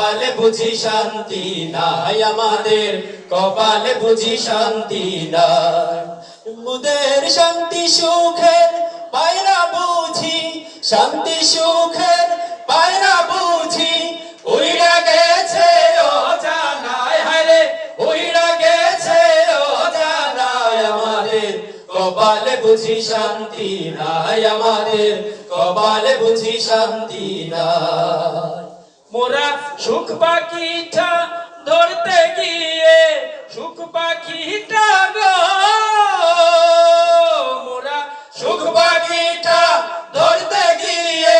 কপালে বুঝি শান্তি নাই আমাদের, কপালে বুঝি শান্তি নাই। মুদের শান্তি সুখের পায়রা বুঝি, শান্তি সুখের পায়রা বুঝি উইড়া গেছে অজানায়, হায়রে উইড়া গেছে অজানায়। আমাদের কপালে বুঝি শান্তি নাই আমাদের, কপালে বুঝি শান্তি নাই। মোরা সুখ পাখিটা ধরতে গিয়ে, সুখ পাখিটা গো, মোরা সুখ পাখিটা ধরতে গিয়ে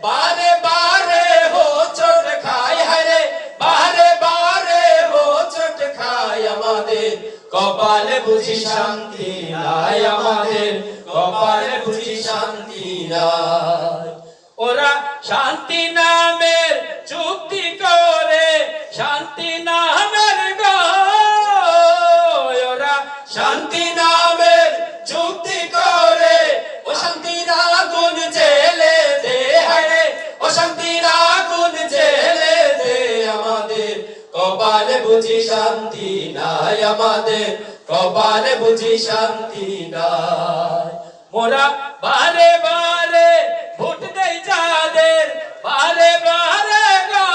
বারে বারে হোঁচট খায়, হায়রে বারে বারে হোঁচট খায়। আমাদের কপালে বুঝি শান্তি নাই আমাদের, কপালে বুঝি শান্তি নাই। ওরা শান্তি নামের চুক্তি করে, শান্তি নামের গো, ওরা শান্তি নামের চুক্তি করে ও শান্তির আগুন জেলে দে, হায়রে ও শান্তির আগুন জেলে দে। আমাদের কপালে বুঝি শান্তি নাই আমাদের, কপালে বুঝি শান্তি নাই। মোরা বারে বারে ভোট দেই যাদের, বারে বারে গো,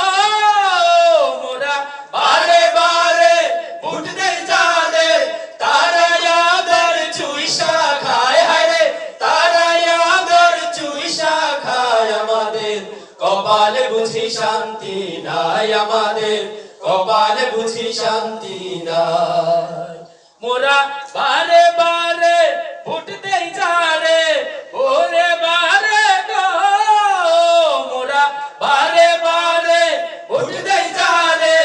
মোরা বারে বারে ভোট দেই যাদের, তারা আদর চুইসা খায়, হায়রে তারা আদর চুইসা খায়। আমাদের কপালে বুঝি শান্তি নাই আমাদের, কপালে বুঝি শান্তি নাই। মোরা বারে বারে ভোট দেই যারে, ওরে বারে গো, মোরা বারে বারে ভোট দেই যারে,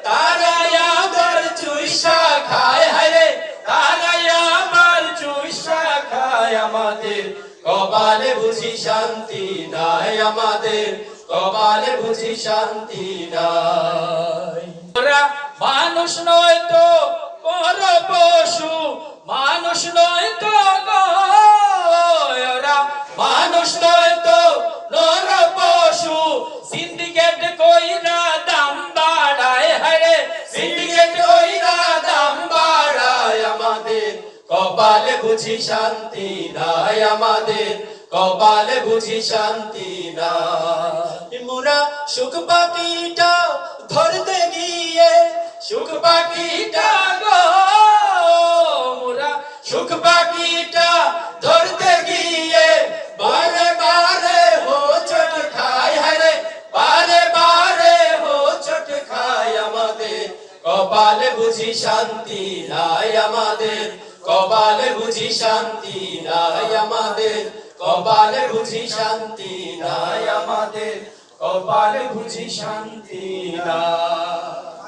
তারা আদর চুইসা খায়, হায়রে তারা আবার চুইসা খায়। আমাদের কপালে বুঝি শান্তি নাই আমাদের, কপালে বুঝি শান্তি নাই। ওরা মানুষ নয় তো পর পশু, মানুষ নয় তো গো, ওরা মানুষ নয় তো নর পশু, সিন্ডিকেট কইরা দাম বাড়ায়, হায়রে সিন্ডিকেট কইরা দাম বাড়ায়। আমাদের কপালে বুঝি শান্তি নাই আমাদের, কপালে বুঝি শান্তি নাই। মোরা সুখ পাখিটা ধরতে গিয়ে, সুখ পাখিটা গো, মোরা সুখ পাখিটা ধরতে গিয়ে বারে বারে হোঁচট খায়, হায়রে বারে বারে হোঁচট খায়। আমাদের কপালে বুঝি শান্তি নাই আমাদের, কপালে বুঝি শান্তি নাই আমাদের, কপালে বুঝি শান্তি নাই আমাদের, কপালে বুঝি শান্তি নাই।